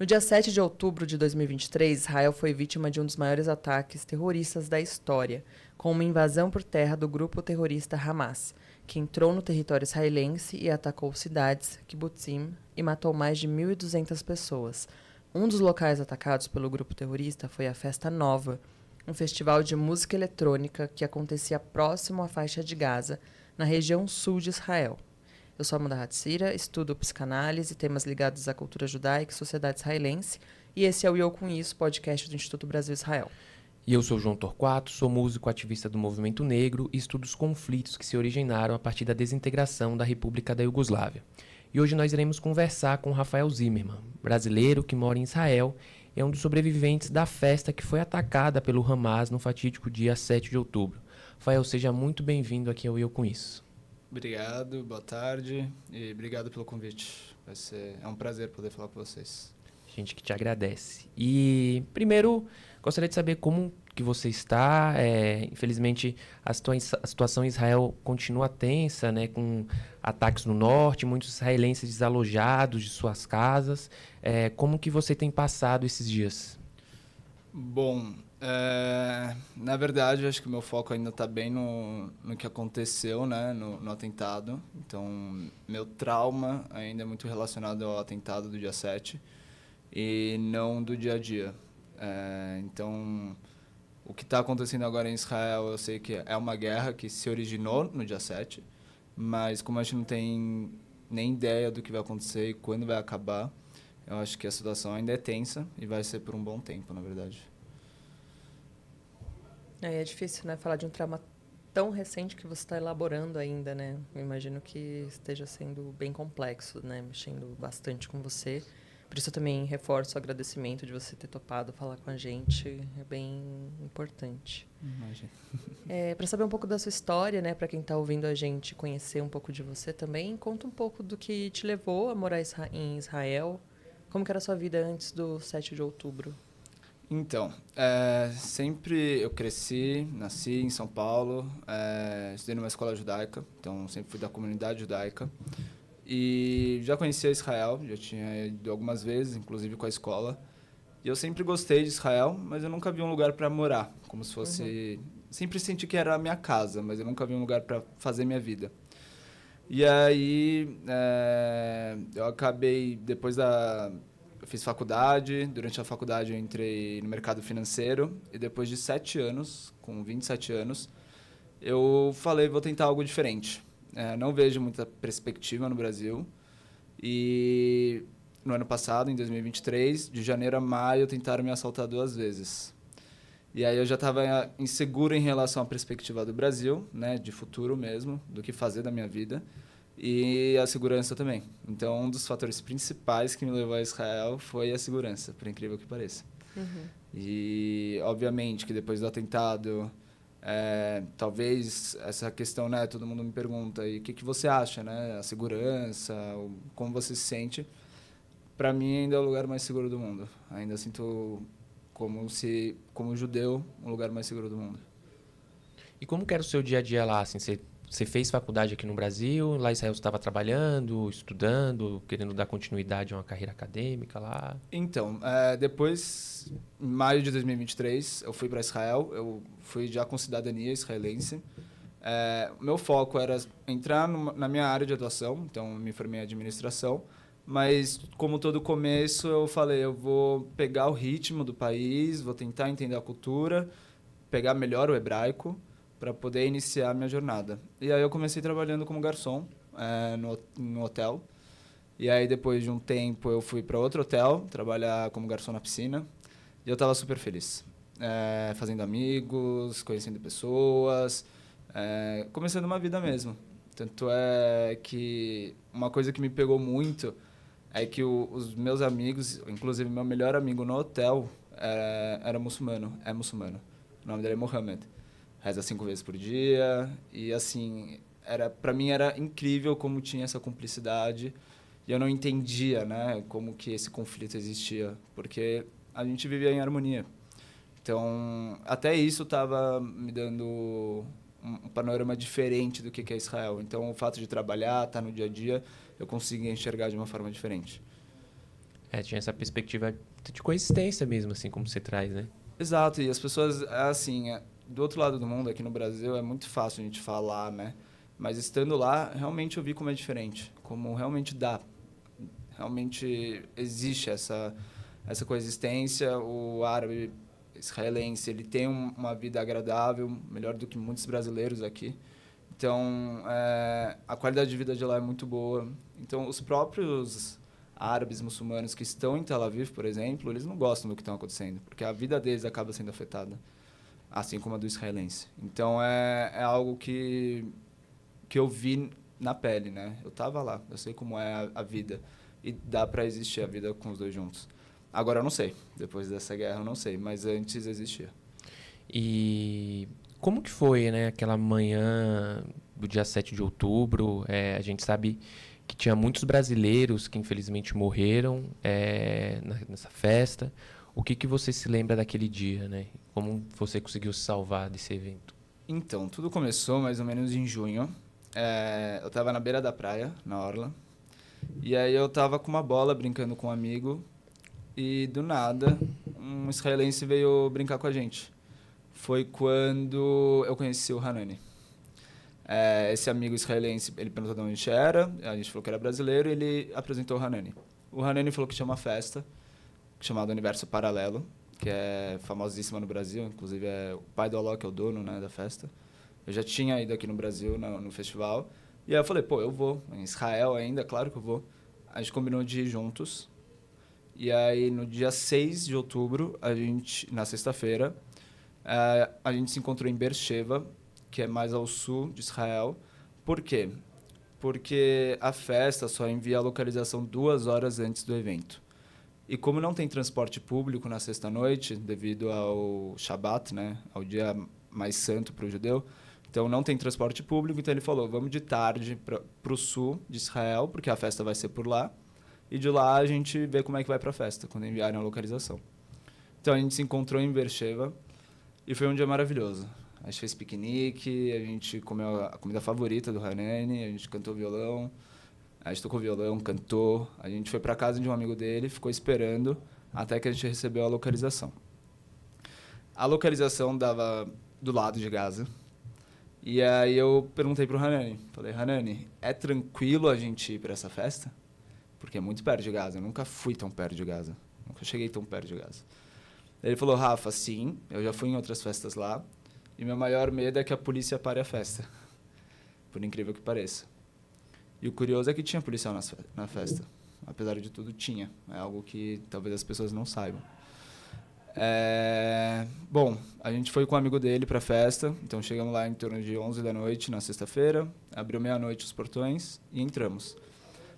No dia 7 de outubro de 2023, Israel foi vítima de um dos maiores ataques terroristas da história, com uma invasão por terra do grupo terrorista Hamas, que entrou no território israelense e atacou cidades, kibbutzim, e matou mais de 1.200 pessoas. Um dos locais atacados pelo grupo terrorista foi a Festa Nova, um festival de música eletrônica que acontecia próximo à faixa de Gaza, na região sul de Israel. Eu sou Amanda Hatzira, estudo psicanálise, temas ligados à cultura judaica e sociedade israelense, e esse é o Eu Com Isso, podcast do Instituto Brasil-Israel. E eu sou João Torquato, sou músico ativista do movimento negro e estudo os conflitos que se originaram a partir da desintegração da República da Iugoslávia. E hoje nós iremos conversar com Rafael Zimmermann, brasileiro que mora em Israel e é um dos sobreviventes da festa que foi atacada pelo Hamas no fatídico dia 7 de outubro. Rafael, seja muito bem-vindo aqui ao Eu Com Isso. Obrigado, boa tarde e obrigado pelo convite. É um prazer poder falar com vocês. Gente que te agradece. E primeiro, gostaria de saber como que você está. Infelizmente, a situação em Israel continua tensa, né, com ataques no norte, muitos israelenses desalojados de suas casas. Como que você tem passado esses dias? Bom, na verdade, acho que o meu foco ainda está bem no que aconteceu, né, no atentado. Então, meu trauma ainda é muito relacionado ao atentado do dia 7 e não do dia a dia. Então, o que está acontecendo agora em Israel, eu sei que é uma guerra que se originou no dia 7, mas como a gente não tem nem ideia do que vai acontecer e quando vai acabar, eu acho que a situação ainda é tensa e vai ser por um bom tempo, na verdade. É difícil, né, falar de um trauma tão recente que você está elaborando ainda, né? Eu imagino que esteja sendo bem complexo, né, mexendo bastante com você. Por isso eu também reforço o agradecimento de você ter topado falar com a gente, é bem importante. Imagina. Para saber um pouco da sua história, né, para quem está ouvindo a gente conhecer um pouco de você também, conta um pouco do que te levou a morar em Israel, como que era a sua vida antes do 7 de outubro? Então, sempre eu nasci em São Paulo, estudei numa escola judaica, então sempre fui da comunidade judaica. E já conhecia Israel, já tinha ido algumas vezes, inclusive com a escola. E eu sempre gostei de Israel, mas eu nunca vi um lugar para morar, como se fosse... Sempre senti que era a minha casa, mas eu nunca vi um lugar para fazer minha vida. E aí, eu acabei, eu fiz faculdade, durante a faculdade eu entrei no mercado financeiro, e depois de 7 anos, com 27 anos, eu falei, vou tentar algo diferente. Não vejo muita perspectiva no Brasil. E no ano passado, em 2023, de janeiro a maio, tentaram me assaltar 2 vezes. E aí eu já estava inseguro em relação à perspectiva do Brasil, né, de futuro mesmo, do que fazer da minha vida, e a segurança também. Então, um dos fatores principais que me levou a Israel foi a segurança, por incrível que pareça. E, obviamente, que depois do atentado... talvez essa questão, né, todo mundo me pergunta, e o que você acha, né, a segurança, como você se sente? Para mim ainda é o lugar mais seguro do mundo. Ainda sinto como judeu, um lugar mais seguro do mundo. E como que era o seu dia a dia lá? Assim, você fez faculdade aqui no Brasil, lá em Israel você estava trabalhando, estudando, querendo dar continuidade a uma carreira acadêmica lá? Então, depois, em maio de 2023, eu fui para Israel, eu fui já com cidadania israelense. Meu foco era entrar na minha área de atuação, então me formei em administração, mas como todo começo eu falei, eu vou pegar o ritmo do país, vou tentar entender a cultura, pegar melhor o hebraico para poder iniciar a minha jornada. E aí eu comecei trabalhando como garçom no hotel. E aí depois de um tempo eu fui para outro hotel trabalhar como garçom na piscina e eu estava super feliz, fazendo amigos, conhecendo pessoas, começando uma vida mesmo. Tanto é que uma coisa que me pegou muito é que os meus amigos, inclusive meu melhor amigo no hotel, era muçulmano, é muçulmano. O nome dele é Mohammed. Reza 5 vezes por dia. E assim, para mim era incrível como tinha essa cumplicidade. E eu não entendia, né, como que esse conflito existia. Porque a gente vivia em harmonia. Então, até isso estava me dando um panorama diferente do que é Israel. Então, o fato de trabalhar, estar no dia a dia, eu conseguia enxergar de uma forma diferente. Tinha essa perspectiva de coexistência mesmo, assim, como você traz, né? Exato, e as pessoas, assim, do outro lado do mundo, aqui no Brasil, é muito fácil a gente falar, né? Mas estando lá, realmente eu vi como é diferente, como realmente dá. Realmente existe essa coexistência. O árabe israelense, ele tem uma vida agradável, melhor do que muitos brasileiros aqui. Então, a qualidade de vida de lá é muito boa. Então, os próprios árabes muçulmanos que estão em Tel Aviv, por exemplo, eles não gostam do que está acontecendo, porque a vida deles acaba sendo afetada, assim como a do israelense. Então, é algo que eu vi na pele, né? Eu estava lá, eu sei como é a vida. E dá para existir a vida com os dois juntos. Agora eu não sei. Depois dessa guerra eu não sei, mas antes existia. E como que foi, né, aquela manhã do dia 7 de outubro? A gente sabe que tinha muitos brasileiros que infelizmente morreram nessa festa. O que você se lembra daquele dia, né? Como você conseguiu se salvar desse evento? Então, tudo começou mais ou menos em junho. Eu estava na beira da praia, na orla. E aí eu estava com uma bola brincando com um amigo. E do nada, um israelense veio brincar com a gente. Foi quando eu conheci o Hanani. Esse amigo israelense, ele perguntou de onde a gente era, a gente falou que era brasileiro, e ele apresentou o Hanani. O Hanani falou que tinha uma festa chamada Universo Paralelo, que é famosíssima no Brasil, inclusive é o pai do Alok, que é o dono, né, da festa. Eu já tinha ido aqui no Brasil, no festival, e aí eu falei, pô, eu vou, em Israel ainda, claro que eu vou. A gente combinou de ir juntos, e aí no dia 6 de outubro, na sexta-feira, a gente se encontrou em Beersheba, que é mais ao sul de Israel. Por quê? Porque a festa só envia a localização 2 horas antes do evento. E como não tem transporte público na sexta-noite, devido ao Shabat, né, ao dia mais santo para o judeu, então não tem transporte público, então ele falou, vamos de tarde para o sul de Israel, porque a festa vai ser por lá, e de lá a gente vê como é que vai para a festa, quando enviarem a localização. Então a gente se encontrou em Beersheba, e foi um dia maravilhoso. A gente fez piquenique, a gente comeu a comida favorita do Hanani, a gente cantou violão, a gente tocou violão, cantou. A gente foi para casa de um amigo dele, ficou esperando até que a gente recebeu a localização. A localização dava do lado de Gaza. E aí eu perguntei pro Hanani, falei, Hanani, é tranquilo a gente ir para essa festa? Porque é muito perto de Gaza, eu nunca fui tão perto de Gaza. Nunca cheguei tão perto de Gaza. Ele falou, Rafa, sim, eu já fui em outras festas lá. E meu maior medo é que a polícia pare a festa. Por incrível que pareça. E o curioso é que tinha policial na festa. Apesar de tudo, tinha. É algo que talvez as pessoas não saibam. Bom, a gente foi com um amigo dele para a festa. Então chegamos lá em torno de 11 da noite, na sexta-feira. Abriu meia-noite os portões e entramos.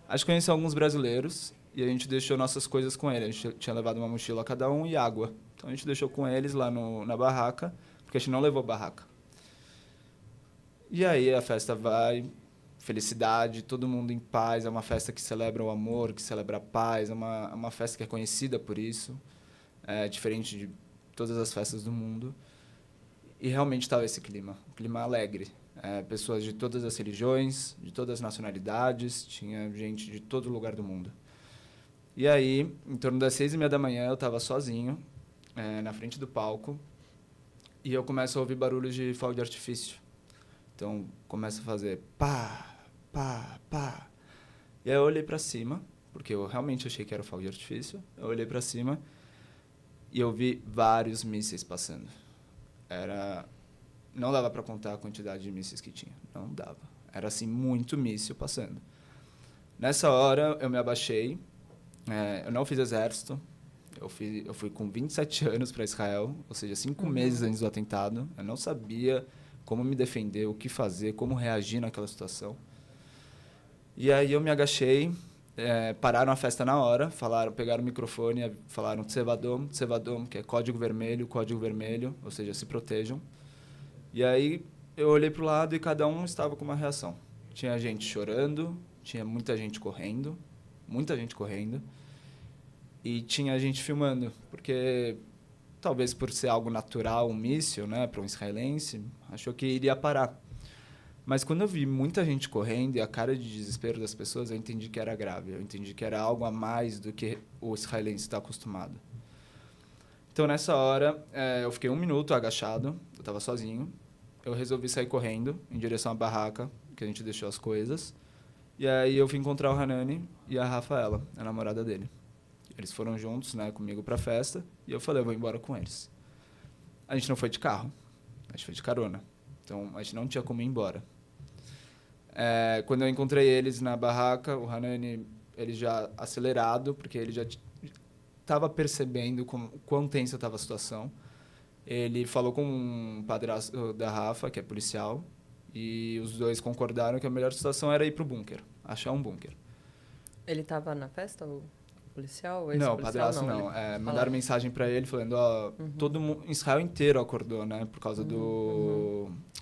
A gente conheceu alguns brasileiros e a gente deixou nossas coisas com eles. A gente tinha levado uma mochila a cada um e água. Então a gente deixou com eles lá na barraca, porque a gente não levou barraca. E aí a festa vai, felicidade, todo mundo em paz. É uma festa que celebra o amor, que celebra a paz. É uma festa que é conhecida por isso, diferente de todas as festas do mundo. E realmente estava esse clima, um clima alegre. Pessoas de todas as religiões, de todas as nacionalidades, tinha gente de todo lugar do mundo. E aí, em torno das 6h30 da manhã, eu estava sozinho, na frente do palco, e eu começo a ouvir barulhos de fogo de artifício. Então, começa a fazer pá, pá, pá. E aí eu olhei para cima, porque eu realmente achei que era fogo de artifício. Eu olhei para cima e eu vi vários mísseis passando. Não dava para contar a quantidade de mísseis que tinha. Não dava. Era, assim, muito míssil passando. Nessa hora, eu me abaixei. Eu não fiz exército. Eu fui com 27 anos para Israel, ou seja, 5 meses antes do atentado. Eu não sabia como me defender, o que fazer, como reagir naquela situação. E aí eu me agachei, pararam a festa na hora, pegaram o microfone, falaram Tsevadom, Tsevadom, que é código vermelho, ou seja, se protejam. E aí eu olhei para o lado e cada um estava com uma reação. Tinha gente chorando, tinha muita gente correndo, e tinha gente filmando, porque talvez por ser algo natural, um míssil, né, para um israelense, achou que iria parar. Mas quando eu vi muita gente correndo e a cara de desespero das pessoas, eu entendi que era grave. Eu entendi que era algo a mais do que o israelense está acostumado. Então, nessa hora, eu fiquei 1 minuto agachado, eu estava sozinho. Eu resolvi sair correndo em direção à barraca, que a gente deixou as coisas. E aí eu fui encontrar o Hanani e a Rafaela, a namorada dele. Eles foram juntos, né, comigo para a festa, e eu falei, eu vou embora com eles. A gente não foi de carro, a gente foi de carona. Então, a gente não tinha como ir embora. Quando eu encontrei eles na barraca, o Hanani, ele já acelerado, porque ele já estava percebendo o quão tensa estava a situação. Ele falou com um padrasto da Rafa, que é policial, e os dois concordaram que a melhor situação era ir para o bunker, achar um bunker. Ele estava na festa, o policial? Não, o padrasto não. Mandaram mensagem para ele falando, todo mundo, Israel inteiro acordou, né, por causa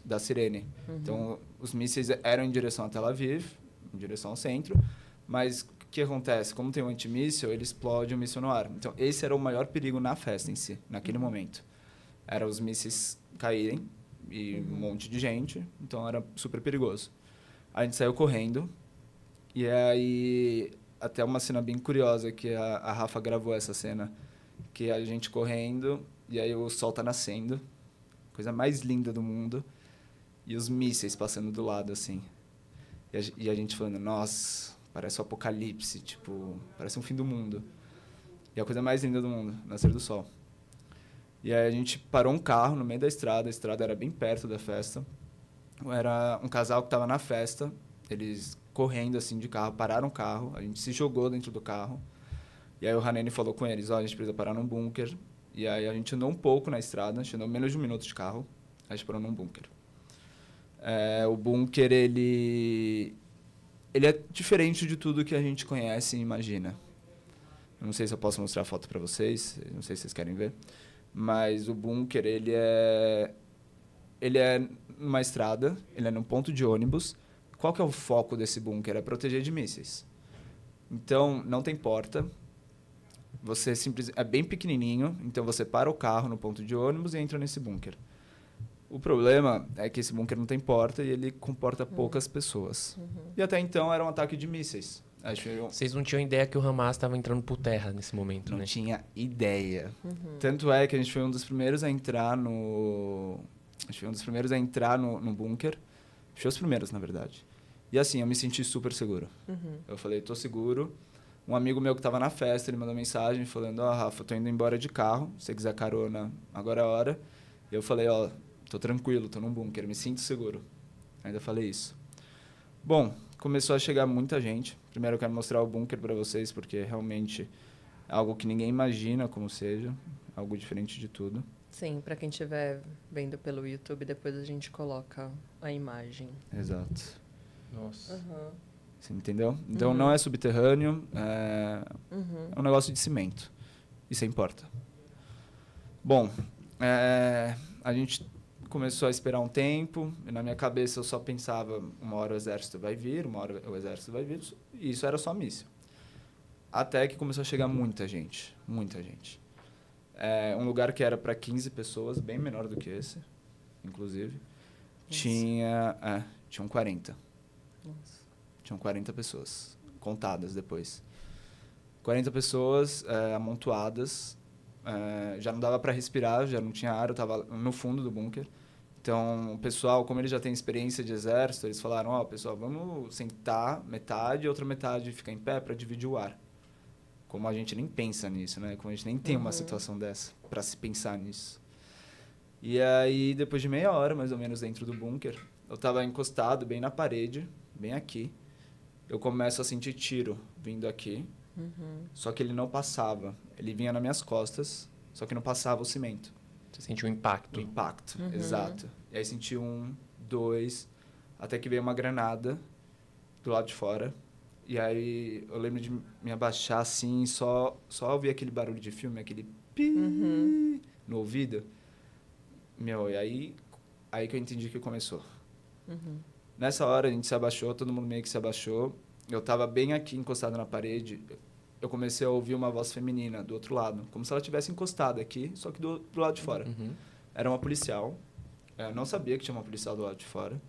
da sirene. Então, os mísseis eram em direção a Tel Aviv, em direção ao centro, mas o que acontece? Como tem um antimíssil, ele explode o míssil no ar. Então, esse era o maior perigo na festa em si, naquele momento. Era os mísseis caírem e um monte de gente, então era super perigoso. A gente saiu correndo, e aí até uma cena bem curiosa, que a Rafa gravou essa cena, que a gente correndo, e aí o sol tá nascendo, coisa mais linda do mundo, e os mísseis passando do lado, assim. E a gente falando, nossa, parece um apocalipse, tipo, parece um fim do mundo. E a coisa mais linda do mundo, nascer do sol. E aí a gente parou um carro no meio da estrada, a estrada era bem perto da festa. Era um casal que estava na festa, eles correndo assim de carro, pararam o carro, a gente se jogou dentro do carro. E aí o Hanani falou com eles, a gente precisa parar num bunker. E aí a gente andou um pouco na estrada, a gente andou menos de 1 minuto de carro, a gente parou num bunker. O bunker, ele é diferente de tudo que a gente conhece e imagina. Eu não sei se eu posso mostrar a foto para vocês, não sei se vocês querem ver. Mas o bunker, ele é numa estrada, ele é num ponto de ônibus. Qual que é o foco desse bunker? É proteger de mísseis. Então, não tem porta. É bem pequenininho, então você para o carro no ponto de ônibus e entra nesse bunker. O problema é que esse bunker não tem porta e ele comporta poucas pessoas. E até então era um ataque de mísseis. Vocês não tinham ideia que o Hamas estava entrando por terra nesse momento, não né? Não tinha ideia. Tanto é que a gente foi um dos primeiros a entrar no... A gente foi um dos primeiros a entrar no bunker. Foi os primeiros, na verdade. E assim, eu me senti super seguro. Eu falei, tô seguro. Um amigo meu que estava na festa, ele mandou mensagem falando, Rafa, tô indo embora de carro. Se você quiser carona, agora é a hora. E eu falei, tô tranquilo, tô num bunker, me sinto seguro. Ainda falei isso. Bom, começou a chegar muita gente. Primeiro eu quero mostrar o bunker para vocês, porque realmente é algo que ninguém imagina como seja. Algo diferente de tudo. Sim, para quem estiver vendo pelo YouTube, depois a gente coloca a imagem. Exato. Nossa. Você entendeu? Então não é subterrâneo, é um negócio de cimento. Isso importa. Bom, a gente começou a esperar um tempo, e na minha cabeça eu só pensava, uma hora o exército vai vir, uma hora o exército vai vir, e isso era só míssil. Até que começou a chegar muita gente, muita gente. Um lugar que era para 15 pessoas, bem menor do que esse, inclusive, tinham 40. Nossa. Tinham 40 pessoas, contadas depois. 40 pessoas amontoadas, já não dava para respirar, já não tinha ar, eu estava no fundo do bunker. Então, o pessoal, como eles já têm experiência de exército, eles falaram, pessoal, vamos sentar metade e outra metade ficar em pé para dividir o ar. Como a gente nem pensa nisso, né? Como a gente nem tem uma situação dessa para se pensar nisso. E aí, depois de meia hora, mais ou menos, dentro do bunker, eu estava encostado bem na parede, bem aqui. Eu começo a sentir tiro vindo aqui, só que ele não passava. Ele vinha nas minhas costas, só que não passava o cimento. Você sentiu o impacto. O impacto, exato. E aí senti 1, 2, até que veio uma granada do lado de fora. E aí eu lembro de me abaixar assim, só ouvir aquele barulho de filme, aquele pi no ouvido. E aí que eu entendi que começou. Nessa hora a gente se abaixou, todo mundo meio que se abaixou. Eu estava bem aqui encostado na parede. Eu comecei a ouvir uma voz feminina do outro lado, como se ela tivesse encostada aqui, só que do lado de fora. Era uma policial. Eu não sabia que tinha uma policial do lado de fora.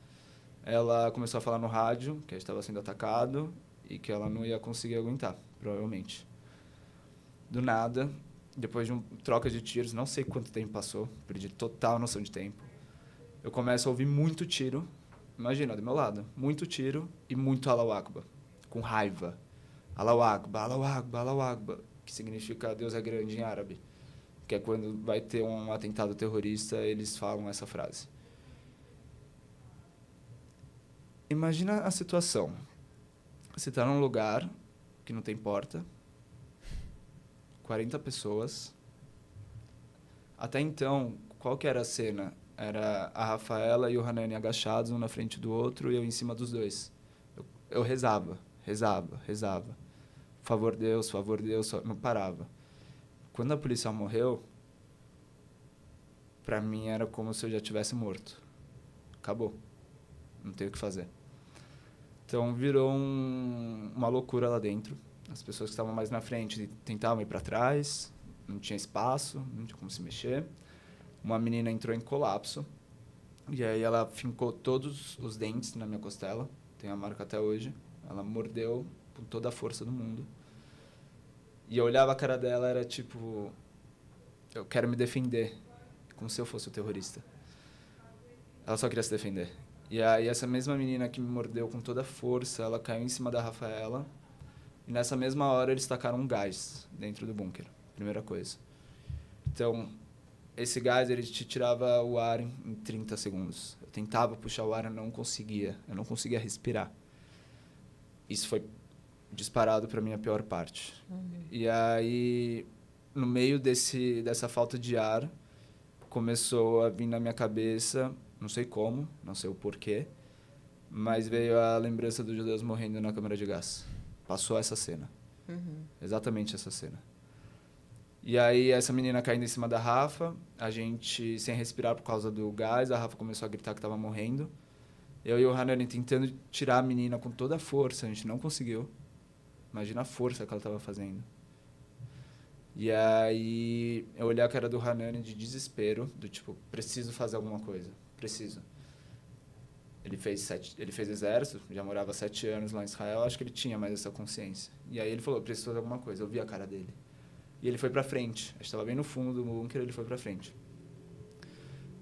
ela começou a falar no rádio que a gente estava sendo atacado e que ela não ia conseguir aguentar, provavelmente. Do nada, depois de uma troca de tiros, não sei quanto tempo passou, perdi total noção de tempo. Eu começo a ouvir muito tiro, imagina, do meu lado, muito tiro e muito Allahu Akbar, com raiva. Allahu Akbar, Allahu Akbar, Allahu Akbar, que significa Deus é grande em árabe, que é quando vai ter um atentado terrorista, eles falam essa frase. Imagina a situação. Você está num lugar que não tem porta, 40 pessoas. Até então, qual que era a cena? Era a Rafaela e o Hanani agachados, um na frente do outro, e eu em cima dos dois. Eu rezava. Favor Deus, não parava. Quando a policial morreu, pra mim era como se eu já tivesse morto. Acabou. Não tem o que fazer. Então virou uma loucura lá dentro. As pessoas que estavam mais na frente tentavam ir para trás, não tinha espaço, não tinha como se mexer. Uma menina entrou em colapso, e aí ela fincou todos os dentes na minha costela, tem a marca até hoje. Ela mordeu com toda a força do mundo. E eu olhava a cara dela, era tipo, eu quero me defender, como se eu fosse o terrorista. Ela só queria se defender. E aí essa mesma menina que me mordeu com toda a força, ela caiu em cima da Rafaela. E nessa mesma hora eles tacaram um gás dentro do bunker, primeira coisa. Então, esse gás, ele te tirava o ar em 30 segundos. Eu tentava puxar o ar, eu não conseguia respirar. Isso foi disparado para mim a pior parte. E aí, no meio dessa falta de ar, começou a vir na minha cabeça, não sei como, não sei o porquê, mas veio a lembrança dos judeus morrendo na câmara de gás. Passou essa cena. Exatamente essa cena. E aí, essa menina caindo em cima da Rafa, a gente sem respirar por causa do gás, a Rafa começou a gritar que estava morrendo. Eu e o Hanani tentando tirar a menina com toda a força, a gente não conseguiu. Imagina a força que ela estava fazendo. E aí, eu olhei a cara do Hanani de desespero, do tipo, preciso fazer alguma coisa, preciso. Ele fez exército, já morava 7 anos lá em Israel, acho que ele tinha mais essa consciência. E aí ele falou, preciso fazer alguma coisa, eu vi a cara dele. E ele foi pra frente, a gente estava bem no fundo do bunker, ele foi pra frente.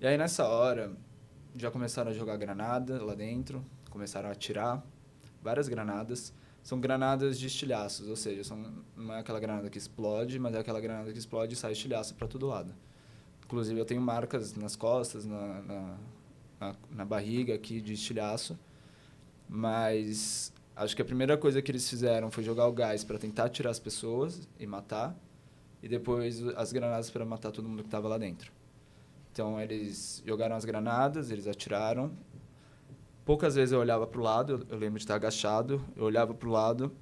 E aí nessa hora, já começaram a jogar granada lá dentro, começaram a atirar, várias granadas. São granadas de estilhaços, ou seja, não é aquela granada que explode, mas é aquela granada que explode e sai estilhaço para todo lado. Inclusive eu tenho marcas nas costas, na barriga aqui de estilhaço, mas acho que a primeira coisa que eles fizeram foi jogar o gás para tentar tirar as pessoas e matar, e depois as granadas para matar todo mundo que estava lá dentro. Então eles jogaram as granadas, eles atiraram. Poucas vezes eu olhava para o lado, eu lembro de estar agachado, eu olhava para o lado,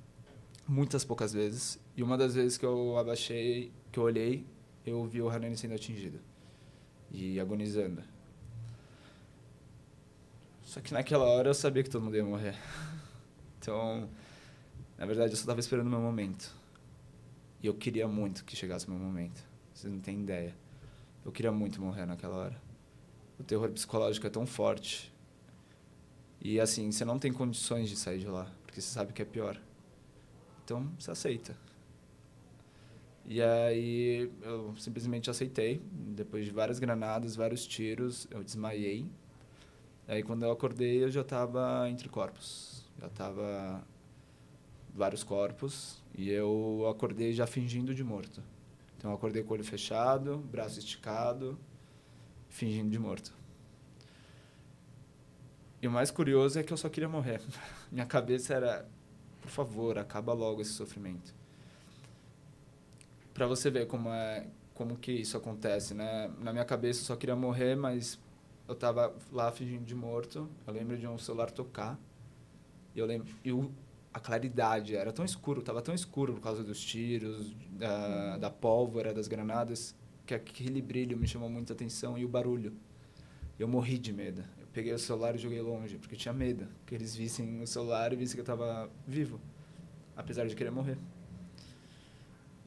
muitas poucas vezes, e uma das vezes que eu abaixei, que eu olhei, eu vi o Hanani sendo atingido e agonizando. Só que naquela hora eu sabia que todo mundo ia morrer. Então, na verdade, eu só estava esperando o meu momento. E eu queria muito que chegasse o meu momento. Vocês não têm ideia. Eu queria muito morrer naquela hora. O terror psicológico é tão forte. E, assim, você não tem condições de sair de lá, porque você sabe que é pior. Então, você aceita. E aí, eu simplesmente aceitei. Depois de várias granadas, vários tiros, eu desmaiei. Aí, quando eu acordei, eu já estava entre corpos. Já estava vários corpos. E eu acordei já fingindo de morto. Então, eu acordei com o olho fechado, braço esticado, fingindo de morto. E o mais curioso é que eu só queria morrer. Minha cabeça era, por favor, acaba logo esse sofrimento. Para você ver como que isso acontece, né? Na minha cabeça eu só queria morrer, mas eu tava lá fingindo de morto. Eu lembro de um celular tocar. E eu lembro a claridade era tão escuro, tava tão escuro por causa dos tiros, da pólvora, das granadas, que aquele brilho me chamou muita atenção e o barulho. Eu morri de medo. Eu peguei o celular e joguei longe, porque eu tinha medo que eles vissem o celular e vissem que eu estava vivo, apesar de querer morrer.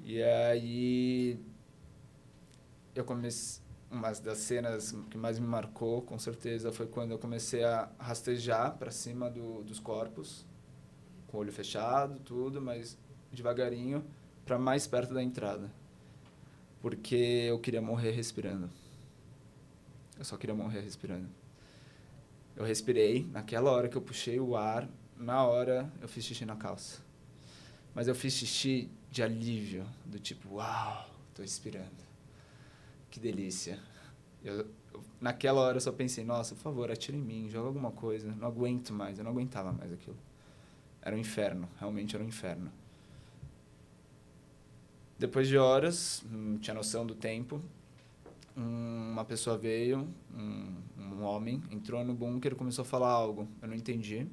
E aí eu comecei uma das cenas que mais me marcou, com certeza, foi quando eu comecei a rastejar para cima dos corpos, com o olho fechado, tudo, mas devagarinho, para mais perto da entrada. Porque eu queria morrer respirando. Eu só queria morrer respirando. Eu respirei, naquela hora que eu puxei o ar, na hora eu fiz xixi na calça. Mas eu fiz xixi de alívio, do tipo, uau, tô respirando. Que delícia. Naquela hora eu só pensei, nossa, por favor, atira em mim, joga alguma coisa. Não aguento mais, eu não aguentava mais aquilo. Era um inferno, realmente era um inferno. Depois de horas, não tinha noção do tempo, uma pessoa veio, um homem, entrou no bunker e começou a falar algo. Eu não entendi,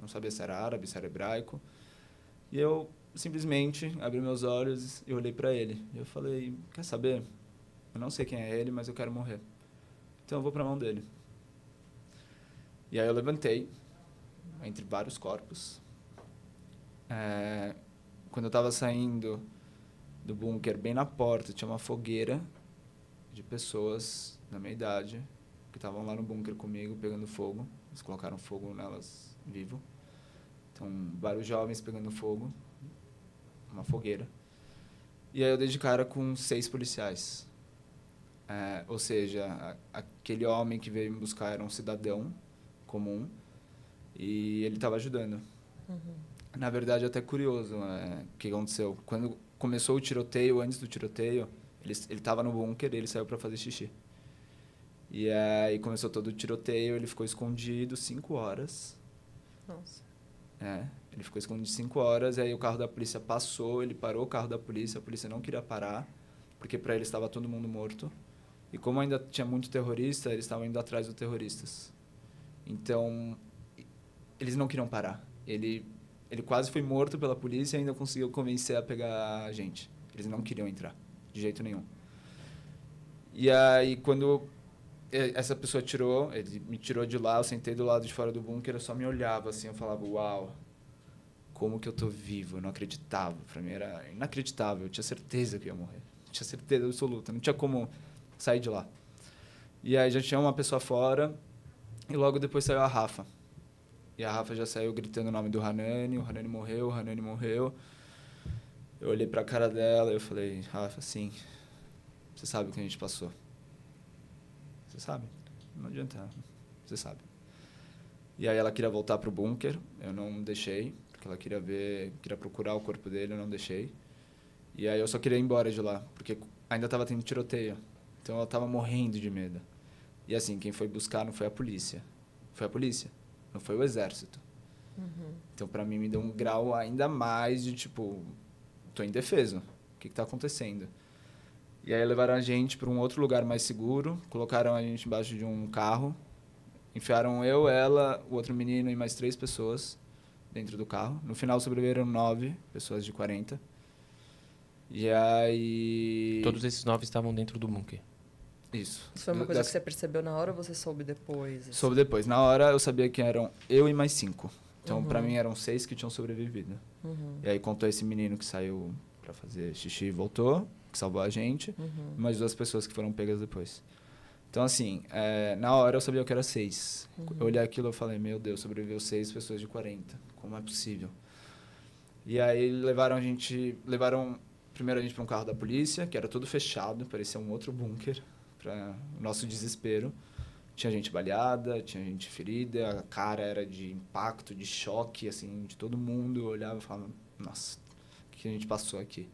não sabia se era árabe, se era hebraico. E eu simplesmente abri meus olhos e olhei para ele. E eu falei, quer saber? Eu não sei quem é ele, mas eu quero morrer. Então eu vou para a mão dele. E aí eu levantei, entre vários corpos. Quando eu estava saindo do bunker, bem na porta, tinha uma fogueira de pessoas da minha idade que estavam lá no bunker comigo, pegando fogo. Eles colocaram fogo nelas vivo. Então, vários jovens pegando fogo, uma fogueira. E aí eu dei de cara com 6 policiais. Ou seja, aquele homem que veio me buscar era um cidadão comum e ele estava ajudando. Uhum. Na verdade, é até curioso o que aconteceu. Quando começou o tiroteio, antes do tiroteio, ele estava no bunker e ele saiu para fazer xixi. E aí começou todo o tiroteio, ele ficou escondido 5 horas. Nossa. Ele ficou escondido 5 horas, e aí o carro da polícia passou, ele parou o carro da polícia, a polícia não queria parar, porque para ele estava todo mundo morto. E como ainda tinha muito terrorista, eles estavam indo atrás dos terroristas. Então, eles não queriam parar. Ele quase foi morto pela polícia e ainda conseguiu convencer a pegar a gente. Eles não queriam entrar, de jeito nenhum. E aí, quando essa pessoa ele me tirou de lá, eu sentei do lado de fora do bunker, eu só me olhava assim, eu falava, uau, como que eu tô vivo? Eu não acreditava. Pra mim era inacreditável, eu tinha certeza que eu ia morrer. Tinha certeza absoluta, não tinha como sair de lá. E aí já tinha uma pessoa fora, e logo depois saiu a Rafa. E a Rafa já saiu gritando o nome do Hanani, o Hanani morreu, o Hanani morreu. Eu olhei pra cara dela e eu falei, Rafa, sim, você sabe o que a gente passou. Você sabe? Não adianta, você sabe. E aí ela queria voltar pro bunker, eu não deixei, porque ela queria procurar o corpo dele, eu não deixei. E aí eu só queria ir embora de lá, porque ainda estava tendo tiroteio. Então ela estava morrendo de medo. E assim, quem foi buscar não foi a polícia. Foi a polícia, não foi o exército. Uhum. Então pra mim me deu um grau ainda mais de tipo, tô indefeso. O que tá acontecendo? E aí levaram a gente para um outro lugar mais seguro, colocaram a gente embaixo de um carro, enfiaram eu, ela, o outro menino e mais 3 pessoas dentro do carro. No final sobreviveram 9 pessoas de 40. E aí... Todos esses 9 estavam dentro do bunker. Isso. Isso foi uma coisa que você percebeu na hora ou você soube depois? Assim? Soube depois. Na hora eu sabia que eram eu e mais 5. Então, pra mim, eram 6 que tinham sobrevivido. Uhum. E aí contou esse menino que saiu pra fazer xixi e voltou, que salvou a gente, mais 2 pessoas que foram pegas depois. Então, assim, na hora eu sabia que era 6. Eu olhei aquilo e falei, meu Deus, sobreviveu 6 pessoas de 40. Como é possível? E aí levaram primeiro a gente para um carro da polícia, que era todo fechado, parecia um outro bunker, para o nosso desespero. Tinha gente baleada, tinha gente ferida, a cara era de impacto, de choque, assim, de todo mundo. Eu olhava e falava, nossa, o que a gente passou aqui?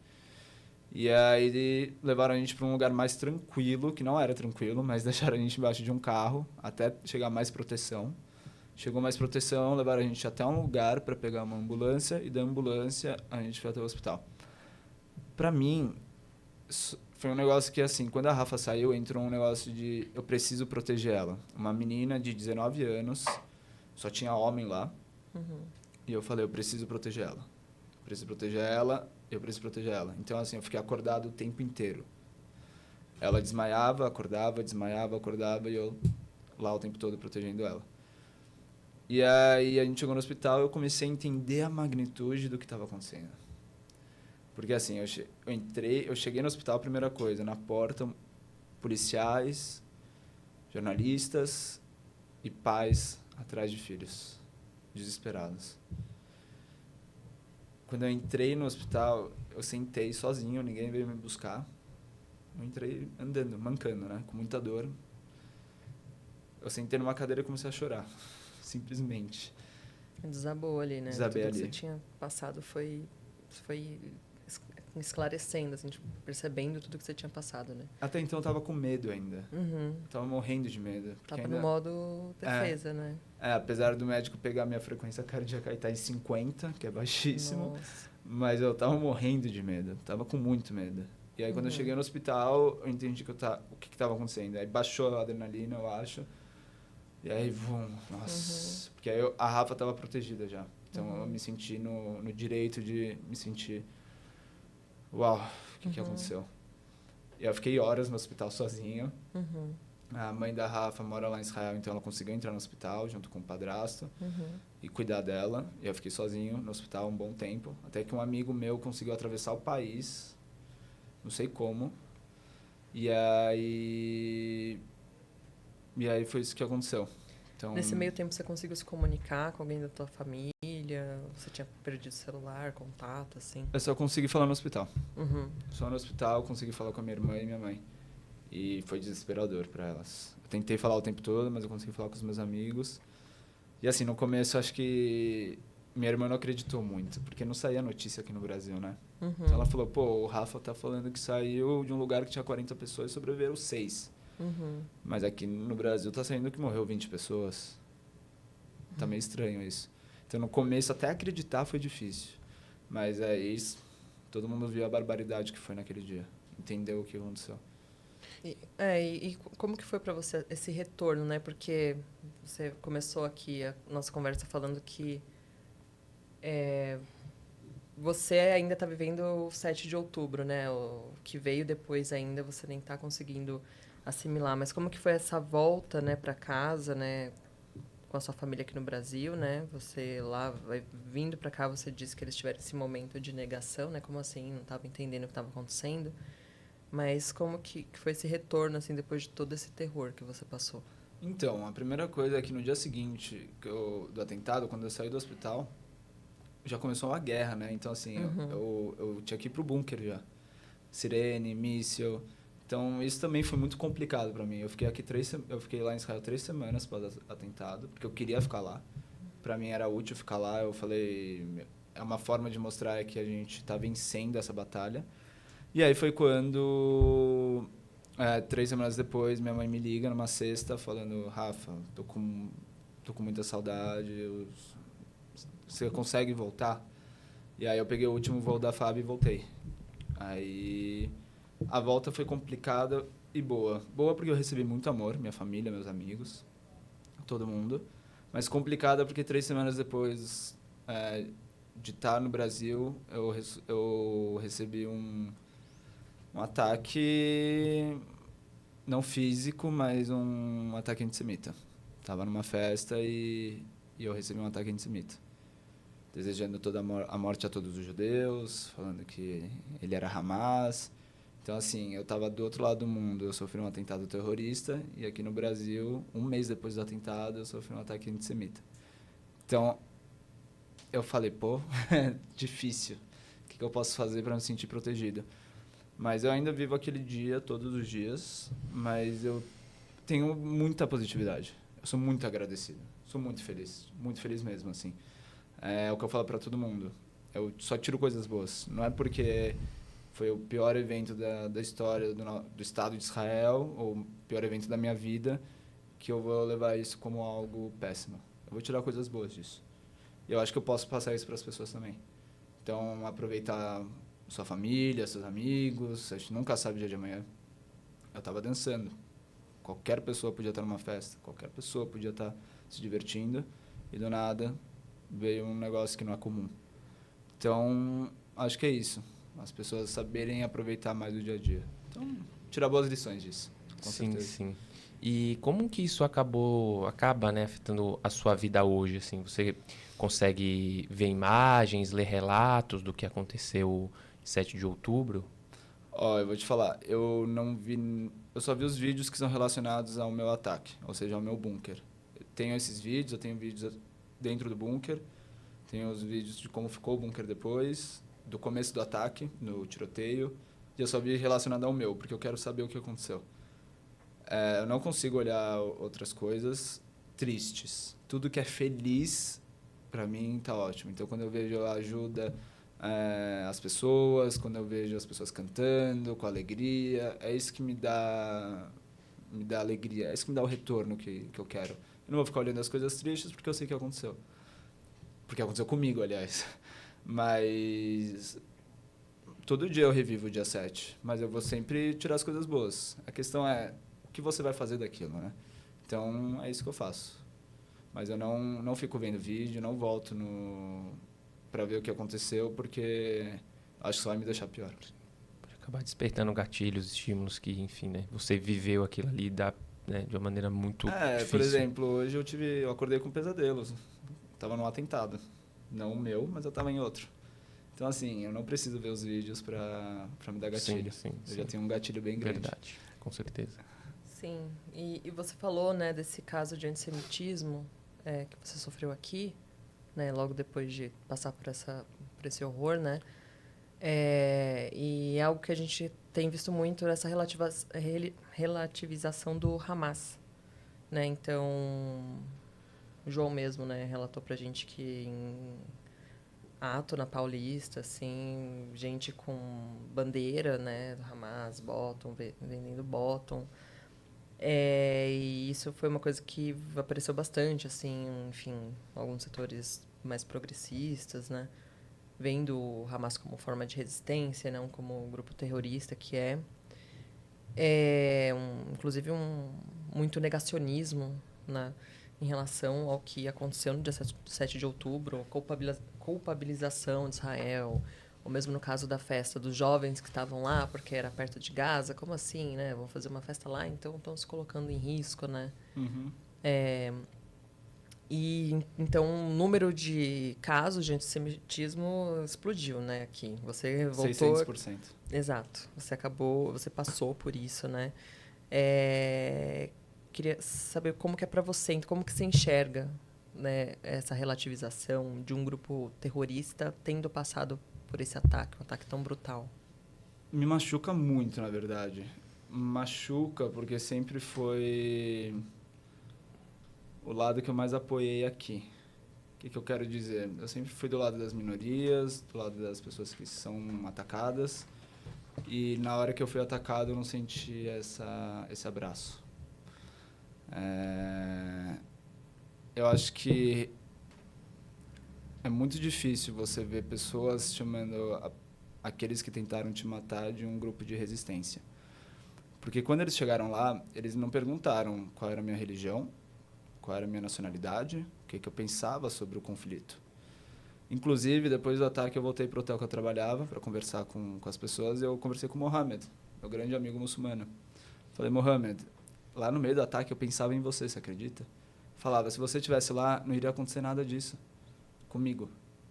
E aí levaram a gente para um lugar mais tranquilo, que não era tranquilo, mas deixaram a gente embaixo de um carro até chegar mais proteção. Chegou mais proteção, levaram a gente até um lugar para pegar uma ambulância e da ambulância a gente foi até o hospital. Para mim, foi um negócio que, assim, quando a Rafa saiu, entrou um negócio de eu preciso proteger ela. Uma menina de 19 anos, só tinha homem lá, e eu falei, eu preciso proteger ela. Eu preciso proteger ela, eu preciso proteger ela. Então, assim, eu fiquei acordado o tempo inteiro. Ela desmaiava, acordava, e eu lá o tempo todo protegendo ela. E aí a gente chegou no hospital e eu comecei a entender a magnitude do que estava acontecendo. Porque assim, eu cheguei no hospital, a primeira coisa, na porta, policiais, jornalistas e pais atrás de filhos, desesperados. Quando eu entrei no hospital, eu sentei sozinho, ninguém veio me buscar. Eu entrei andando, mancando, né? Com muita dor. Eu sentei numa cadeira e comecei a chorar, simplesmente. Desabou ali, né? Desabei Tudo ali. que você tinha passado foi esclarecendo, assim, tipo, percebendo tudo que você tinha passado, né? Até então eu tava com medo ainda. Uhum. Tava morrendo de medo. Tava ainda, no modo defesa, né? apesar do médico pegar minha frequência cardíaca e tá em 50, que é baixíssimo, Nossa. mas eu tava morrendo de medo. Tava com muito medo. E aí quando eu cheguei no hospital, eu entendi que o que tava acontecendo. Aí baixou a adrenalina, eu acho. E aí, nossa. Porque aí a Rafa tava protegida já. Então eu me senti no direito de me sentir... Uau, o que aconteceu? E eu fiquei horas no hospital sozinho. A mãe da Rafa mora lá em Israel, então ela conseguiu entrar no hospital junto com o padrasto e cuidar dela. E eu fiquei sozinho no hospital um bom tempo. Até que um amigo meu conseguiu atravessar o país, não sei como. E aí foi isso que aconteceu. Então, Nesse meio tempo você conseguiu se comunicar com alguém da tua família? Você tinha perdido o celular, contato, assim? eu só consegui falar no hospital. Uhum. Só no hospital consegui falar com a minha irmã e minha mãe. E foi desesperador para elas. Eu tentei falar o tempo todo, mas eu consegui falar com os meus amigos. E assim, no começo acho que minha irmã não acreditou muito, porque não saía notícia aqui no Brasil, né? Então ela falou, pô, o Rafa tá falando que saiu de um lugar que tinha 40 pessoas e sobreviveram 6. Mas aqui no Brasil tá saindo que morreu 20 pessoas. Tá meio estranho isso. Então no começo até acreditar foi difícil. Mas aí todo mundo viu a barbaridade que foi naquele dia. Entendeu o que aconteceu. E como que foi para você esse retorno, né? Porque você começou aqui a nossa conversa falando que você ainda está vivendo o 7 de outubro, né? O que veio depois ainda você nem está conseguindo assimilar. Mas como que foi essa volta, né, para casa, né? Com a sua família aqui no Brasil, né? Você lá, vindo para cá, você disse que eles tiveram esse momento de negação, né? Como assim? Não estava entendendo o que estava acontecendo. Mas como que foi esse retorno, assim, depois de todo esse terror que você passou? Então, a primeira coisa é que no dia seguinte do atentado, quando eu saí do hospital, já começou uma guerra, né? Então, assim, eu tinha que ir pro bunker já. Sirene, míssil. Então, isso também foi muito complicado para mim. Eu fiquei lá em Israel 3 semanas após o atentado, porque eu queria ficar lá. Para mim era útil ficar lá. Eu falei, é uma forma de mostrar que a gente tá vencendo essa batalha. E aí foi quando, 3 semanas depois, minha mãe me liga numa sexta falando, Rafa, tô com muita saudade, você consegue voltar? E aí eu peguei o último voo da FAB e voltei. Aí a volta foi complicada e boa. Boa porque eu recebi muito amor, minha família, meus amigos, todo mundo. Mas complicada porque 3 semanas depois de estar no Brasil, eu recebi um ataque não físico, mas um ataque antissemita. Tava numa festa e eu recebi um ataque antissemita. Desejando toda a morte a todos os judeus, falando que ele era Hamas. Então, assim, eu estava do outro lado do mundo, eu sofri um atentado terrorista, e aqui no Brasil, um mês depois do atentado, eu sofri um ataque antissemita. Então, eu falei, pô, difícil. O que eu posso fazer para me sentir protegido? Mas eu ainda vivo aquele dia, todos os dias, mas eu tenho muita positividade. Eu sou muito agradecido, sou muito feliz mesmo, assim. É o que eu falo para todo mundo. Eu só tiro coisas boas. Não é porque foi o pior evento da história do Estado de Israel, ou o pior evento da minha vida, que eu vou levar isso como algo péssimo. Eu vou tirar coisas boas disso. E eu acho que eu posso passar isso para as pessoas também. Então, aproveitar sua família, seus amigos, a gente nunca sabe o dia de amanhã. Eu estava dançando. Qualquer pessoa podia estar numa festa, qualquer pessoa podia estar se divertindo, e do nada veio um negócio que não é comum. Então, acho que é isso. As pessoas saberem aproveitar mais o dia a dia. Então, tirar boas lições disso. Com certeza. Sim. E como que isso acaba, né, afetando a sua vida hoje, assim? Você consegue ver imagens, ler relatos do que aconteceu 7 de outubro? Ó, eu vou te falar, eu não vi eu só vi os vídeos que são relacionados ao meu ataque, ou seja, ao meu bunker. Eu tenho esses vídeos, eu tenho vídeos dentro do bunker, tenho os vídeos de como ficou o bunker depois, do começo do ataque, no tiroteio, e eu só vi relacionado ao meu, porque eu quero saber o que aconteceu. Eu não consigo olhar outras coisas tristes. Tudo que é feliz, para mim, tá ótimo. Então, quando eu vejo a ajuda às pessoas, quando eu vejo as pessoas cantando, com alegria, é isso que me dá alegria, é isso que me dá o retorno que eu quero. Eu não vou ficar olhando as coisas tristes porque eu sei que aconteceu. Porque aconteceu comigo, aliás. Mas todo dia eu revivo o dia 7, mas eu vou sempre tirar as coisas boas. A questão é o que você vai fazer daquilo, né? Então, é isso que eu faço. Mas eu não fico vendo vídeo, não volto para ver o que aconteceu, porque acho que só vai me deixar pior. Pode acabar despertando gatilhos, estímulos que, enfim, né? Você viveu aquilo ali né, de uma maneira muito difícil. Por exemplo, hoje eu acordei com pesadelos. Tava num atentado. Não o meu, mas eu tava em outro. Então, assim, eu não preciso ver os vídeos para me dar gatilho. Sim, eu já tenho um gatilho bem grande. Verdade, com certeza. Sim, e você falou, né, desse caso de antissemitismo que você sofreu aqui, né, logo depois de passar por esse horror, né? E é algo que a gente tem visto muito, essa relativização do Hamas, né? Então, o João mesmo, né, relatou pra gente que em ato na Paulista, assim, gente com bandeira, né, do Hamas, bottom, vendendo bottom. E isso foi uma coisa que apareceu bastante, assim, enfim, alguns setores mais progressistas, né? Vendo o Hamas como forma de resistência, não como um grupo terrorista que é. Inclusive, muito negacionismo, né, em relação ao que aconteceu no dia 7 de outubro, a culpabilização de Israel, ou mesmo no caso da festa dos jovens que estavam lá, porque era perto de Gaza. Como assim, né? Vão fazer uma festa lá, então estão se colocando em risco, né? Uhum. Então, o número de casos de antissemitismo explodiu, né, aqui. Você voltou... 600%. Exato. Você passou por isso, né? Queria saber como que é para você, como que você enxerga, né, essa relativização de um grupo terrorista tendo passado por esse ataque, um ataque tão brutal. Me machuca muito, na verdade. Machuca porque sempre foi o lado que eu mais apoiei aqui. O que eu quero dizer? Eu sempre fui do lado das minorias, do lado das pessoas que são atacadas. E na hora que eu fui atacado, eu não senti esse abraço. Eu acho que é muito difícil você ver pessoas chamando aqueles que tentaram te matar de um grupo de resistência. Porque quando eles chegaram lá, eles não perguntaram qual era a minha religião, qual era a minha nacionalidade, o que eu pensava sobre o conflito. Inclusive, depois do ataque, eu voltei para o hotel que eu trabalhava para conversar com as pessoas, e eu conversei com o Mohamed, meu grande amigo muçulmano. Falei, Mohamed, lá no meio do ataque eu pensava em você acredita? Falava, se você estivesse lá, não iria acontecer nada disso comigo.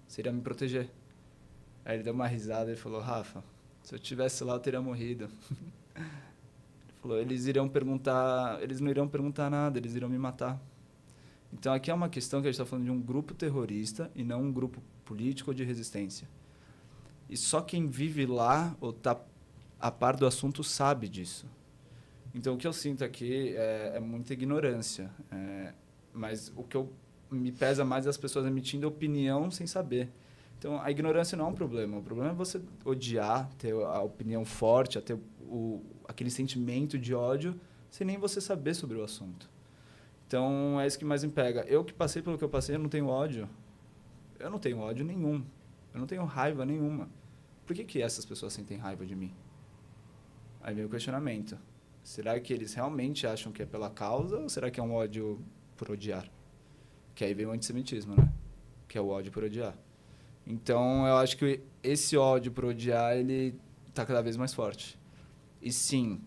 Você iria me proteger. Aí ele deu uma risada e falou, Rafa, se eu estivesse lá, eu teria morrido. Ele falou, eles não iriam perguntar nada, eles iriam me matar. Então, aqui é uma questão que a gente está falando de um grupo terrorista e não um grupo político ou de resistência. E só quem vive lá ou está a par do assunto sabe disso. Então, o que eu sinto aqui é muita ignorância. Mas o que me pesa mais é as pessoas emitindo opinião sem saber. Então, a ignorância não é um problema. O problema é você odiar, ter a opinião forte, ter aquele sentimento de ódio, sem nem você saber sobre o assunto. Então, é isso que mais me pega. Eu que passei pelo que eu passei, eu não tenho ódio. Eu não tenho ódio nenhum. Eu não tenho raiva nenhuma. Por que essas pessoas sentem raiva de mim? Aí vem o questionamento. Será que eles realmente acham que é pela causa ou será que é um ódio por odiar? Que aí vem o antissemitismo, né? Que é o ódio por odiar. Então, eu acho que esse ódio por odiar, ele está cada vez mais forte. E sim,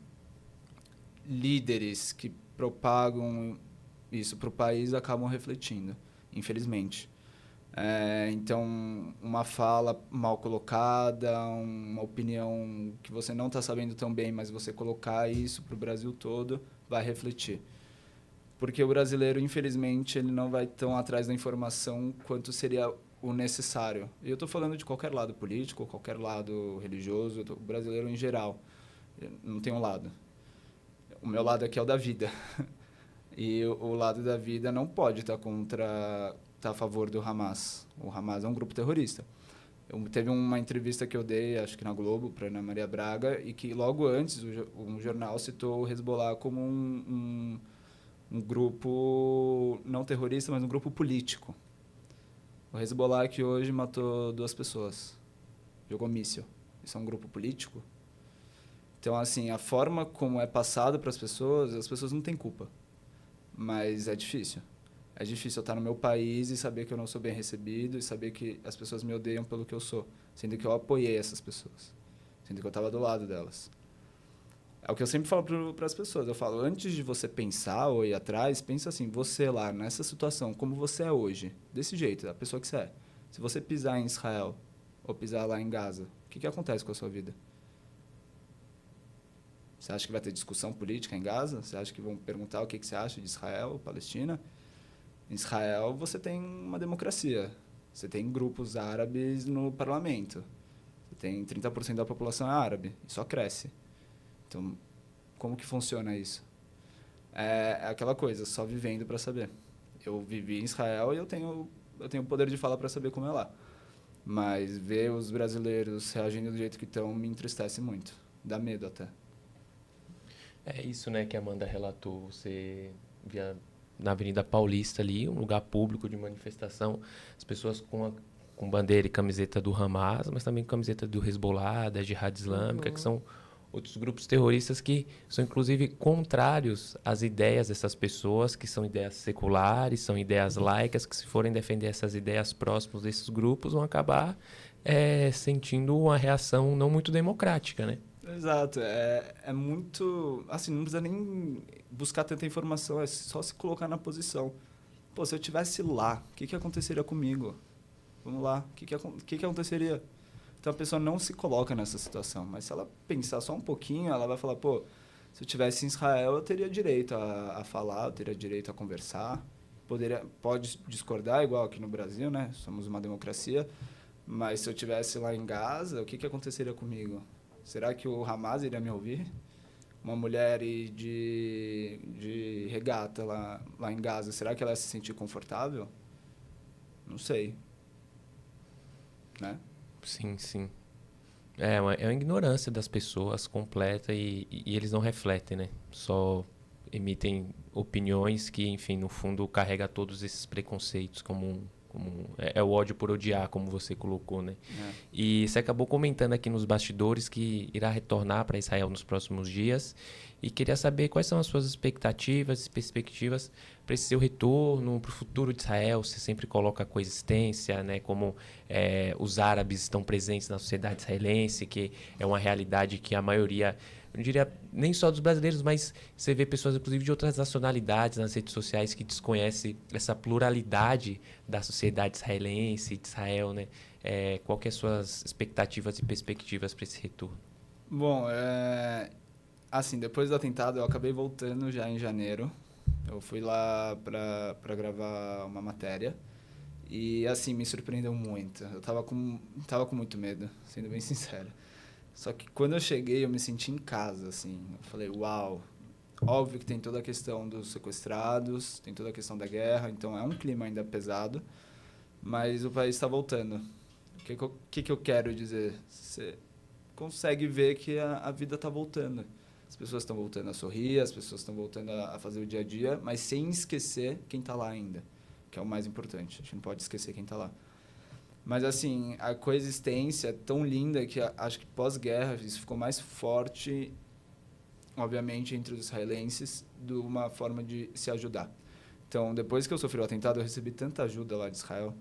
líderes que propagam isso para o país acabam refletindo, infelizmente. Então, uma fala mal colocada, uma opinião que você não está sabendo tão bem, mas você colocar isso para o Brasil todo, vai refletir. Porque o brasileiro, infelizmente, ele não vai tão atrás da informação quanto seria o necessário. E eu estou falando de qualquer lado político, qualquer lado religioso, o brasileiro em geral. Não tem um lado. O meu lado aqui é o da vida. E o lado da vida não pode estar tá a favor do Hamas. O Hamas é um grupo terrorista. Teve uma entrevista que eu dei, acho que na Globo, para Ana Maria Braga, e que logo antes um jornal citou o Hezbollah como um grupo não terrorista, mas um grupo político. O Hezbollah que hoje matou 2 pessoas, jogou míssil. Isso é um grupo político? Então, assim, a forma como é passado para as pessoas não têm culpa. Mas é difícil. É difícil eu estar no meu país e saber que eu não sou bem recebido e saber que as pessoas me odeiam pelo que eu sou, sendo que eu apoiei essas pessoas, sendo que eu estava do lado delas. É o que eu sempre falo para as pessoas. Eu falo, antes de você pensar ou ir atrás, pensa assim, você lá, nessa situação, como você é hoje, desse jeito, a pessoa que você é. Se você pisar em Israel ou pisar lá em Gaza, o que acontece com a sua vida? Você acha que vai ter discussão política em Gaza? Você acha que vão perguntar o que você acha de Israel, Palestina? Em Israel, você tem uma democracia. Você tem grupos árabes no parlamento. Você tem 30% da população árabe. E só cresce. Então, como que funciona isso? É aquela coisa, só vivendo para saber. Eu vivi em Israel e eu tenho o poder de falar para saber como é lá. Mas ver os brasileiros reagindo do jeito que estão me entristece muito. Dá medo até. É isso, né, que a Amanda relatou. Você via na Avenida Paulista ali, um lugar público de manifestação, as pessoas com bandeira e camiseta do Hamas, mas também com camiseta do Hezbollah, da Jihad Islâmica, que são outros grupos terroristas que são inclusive contrários às ideias dessas pessoas, que são ideias seculares, são ideias laicas, que se forem defender essas ideias próximas desses grupos, vão acabar sentindo uma reação não muito democrática, né? Exato. É muito... Assim, não precisa nem buscar tanta informação, é só se colocar na posição. Pô, se eu estivesse lá, o que aconteceria comigo? Vamos lá, o que aconteceria? Então, a pessoa não se coloca nessa situação. Mas se ela pensar só um pouquinho, ela vai falar, pô, se eu estivesse em Israel, eu teria direito a falar, eu teria direito a conversar. Pode discordar, igual aqui no Brasil, né? Somos uma democracia. Mas se eu estivesse lá em Gaza, o que aconteceria comigo? Será que o Hamas iria me ouvir? Uma mulher de regata lá em Gaza, será que ela ia se sentir confortável? Não sei. Né? Sim, sim. É uma ignorância das pessoas completa e eles não refletem, né? Só emitem opiniões que, enfim, no fundo carrega todos esses preconceitos é o ódio por odiar, como você colocou, né? E você acabou comentando aqui nos bastidores que irá retornar para Israel nos próximos dias e queria saber quais são as suas expectativas e perspectivas para esse seu retorno, para o futuro de Israel. Você sempre coloca a coexistência, né? Como os árabes estão presentes na sociedade israelense, que é uma realidade que a maioria... Eu não diria nem só dos brasileiros, mas você vê pessoas, inclusive, de outras nacionalidades nas redes sociais que desconhecem essa pluralidade da sociedade israelense, de Israel, né? Qual que é as suas expectativas e perspectivas para esse retorno? Bom, assim, depois do atentado, eu acabei voltando já em janeiro. Eu fui lá para gravar uma matéria. E, assim, me surpreendeu muito. Eu tava com muito medo, sendo bem sincero. Só que quando eu cheguei, eu me senti em casa, assim. Eu falei, uau. Óbvio que tem toda a questão dos sequestrados, tem toda a questão da guerra, então é um clima ainda pesado, mas o país está voltando. O que eu quero dizer? Você consegue ver que a vida está voltando. As pessoas estão voltando a sorrir, as pessoas estão voltando a fazer o dia a dia, mas sem esquecer quem está lá ainda, que é o mais importante. A gente não pode esquecer quem está lá. Mas, assim, a coexistência é tão linda que acho que pós-guerra isso ficou mais forte, obviamente, entre os israelenses, de uma forma de se ajudar. Então, depois que eu sofri o atentado, eu recebi tanta ajuda lá de Israel,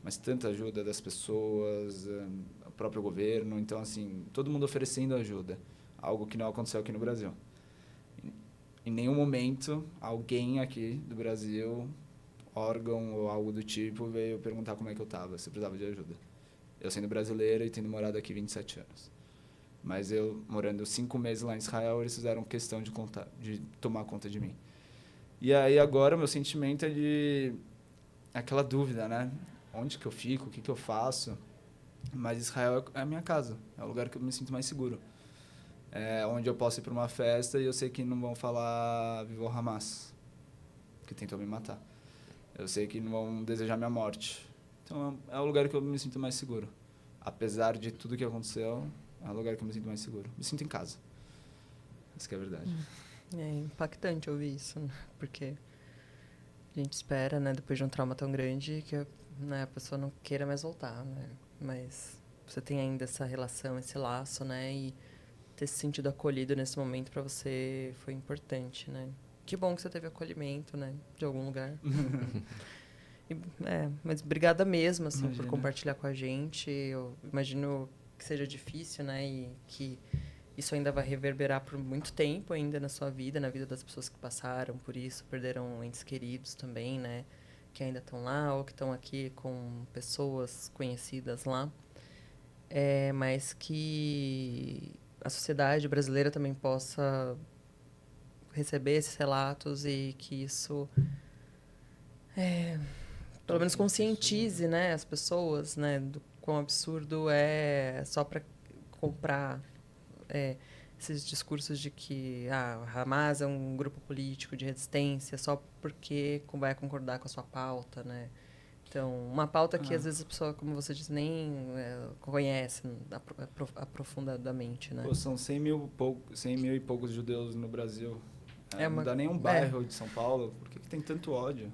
mas tanta ajuda das pessoas, o próprio governo. Então, assim, todo mundo oferecendo ajuda, algo que não aconteceu aqui no Brasil. Em nenhum momento, alguém aqui do Brasil... órgão ou algo do tipo veio perguntar como é que eu estava, se eu precisava de ajuda. Eu sendo brasileiro e tendo morado aqui 27 anos. Mas eu, morando 5 meses lá em Israel, eles fizeram questão de tomar conta de mim. E aí agora o meu sentimento é de aquela dúvida, né? Onde que eu fico, o que que eu faço? Mas Israel é a minha casa, é o lugar que eu me sinto mais seguro. É onde eu posso ir para uma festa e eu sei que não vão falar Viva o Hamas, que tentou me matar. Eu sei que não vão desejar minha morte. Então é o lugar que eu me sinto mais seguro. Apesar de tudo que aconteceu, é o lugar que eu me sinto mais seguro. Me sinto em casa. Essa que é a verdade. É impactante ouvir isso, né? Porque a gente espera, né, depois de um trauma tão grande, que né, a pessoa não queira mais voltar, né? Mas você tem ainda essa relação, esse laço, né? E ter se sentido acolhido nesse momento para você foi importante, né? Que bom que você teve acolhimento, né? De algum lugar. Mas obrigada mesmo, assim, por compartilhar com a gente. Eu imagino que seja difícil, né? E que isso ainda vai reverberar por muito tempo ainda na sua vida, na vida das pessoas que passaram por isso, perderam entes queridos também, né? Que ainda estão lá ou que estão aqui com pessoas conhecidas lá. Mas que a sociedade brasileira também possa receber esses relatos e que isso pelo menos conscientize, né, as pessoas, né, do quão absurdo é só para comprar esses discursos de que o Hamas é um grupo político de resistência só porque vai concordar com a sua pauta, né? Então, uma pauta que às vezes a pessoa, como você disse, nem conhece aprofundadamente, né? Pô, são 100 mil e poucos judeus no Brasil. Não dá nem um bairro de São Paulo. Por que tem tanto ódio?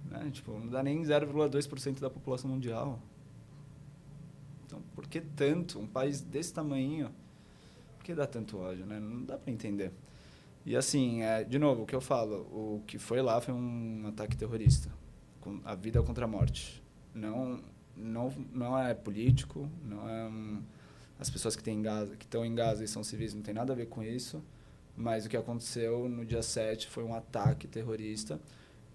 Né? Tipo, não dá nem 0,2% da população mundial. Então, por que tanto? Um país desse tamanho, por que dá tanto ódio? Né? Não dá para entender. E assim, de novo, o que eu falo, o que foi lá foi um ataque terrorista. A vida contra a morte. Não é político, não é as pessoas que estão em Gaza e são civis não tem nada a ver com isso, mas o que aconteceu no dia 7 foi um ataque terrorista.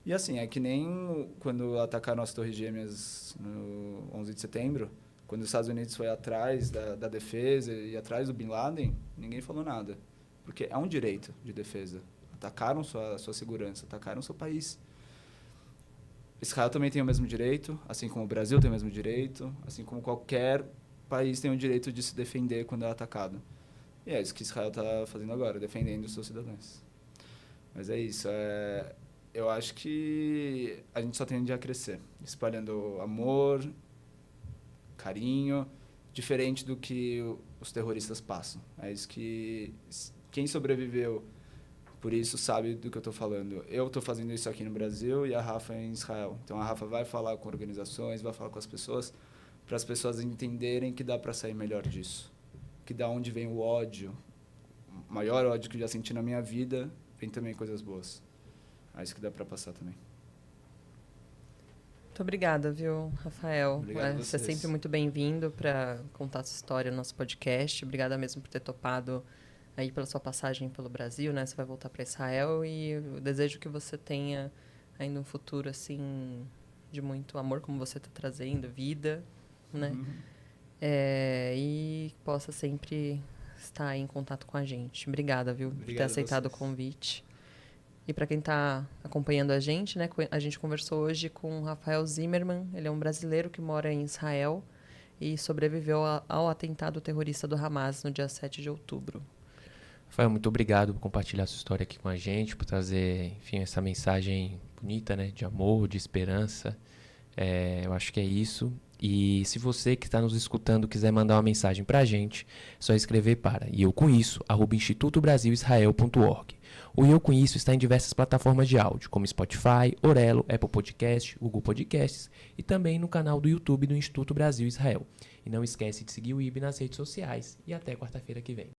E assim, é que nem quando atacaram as Torres Gêmeas no 11 de setembro, quando os Estados Unidos foi atrás da defesa e atrás do Bin Laden, ninguém falou nada, porque é um direito de defesa. Atacaram sua segurança, atacaram seu país. Israel também tem o mesmo direito, assim como o Brasil tem o mesmo direito, assim como qualquer país tem o direito de se defender quando é atacado. E é isso que Israel está fazendo agora, defendendo os seus cidadãos. Mas é isso. Eu acho que a gente só tende a crescer, espalhando amor, carinho, diferente do que os terroristas passam. É isso que quem sobreviveu por isso sabe do que eu estou falando. Eu estou fazendo isso aqui no Brasil e a Rafa é em Israel. Então a Rafa vai falar com organizações, vai falar com as pessoas, para as pessoas entenderem que dá para sair melhor disso. Que da onde vem o ódio, o maior ódio que eu já senti na minha vida, vem também coisas boas. É isso que dá para passar também. Muito obrigada, viu, Rafael? Obrigado a você é vocês. sempre muito bem-vindo para contar a sua história no nosso podcast. Obrigada mesmo por ter topado aí pela sua passagem pelo Brasil, né? Você vai voltar para Israel e eu desejo que você tenha ainda um futuro, assim, de muito amor, como você está trazendo, vida, né? E possa sempre estar aí em contato com a gente. Obrigada, viu, por ter aceitado o convite. E para quem está acompanhando a gente, né? A gente conversou hoje com o Rafael Zimmerman. Ele é um brasileiro que mora em Israel e sobreviveu ao atentado terrorista do Hamas no dia 7 de outubro. Rafael, muito obrigado por compartilhar sua história aqui com a gente, por trazer, enfim, essa mensagem bonita, né, de amor, de esperança. Eu acho que é isso. E se você que está nos escutando quiser mandar uma mensagem para a gente, é só escrever para eucomisso@institutobrasilisrael.org. O Eu Com Isso está em diversas plataformas de áudio, como Spotify, Orelo, Apple Podcast, Google Podcasts e também no canal do YouTube do Instituto Brasil Israel. E não esquece de seguir o IB nas redes sociais. E até quarta-feira que vem.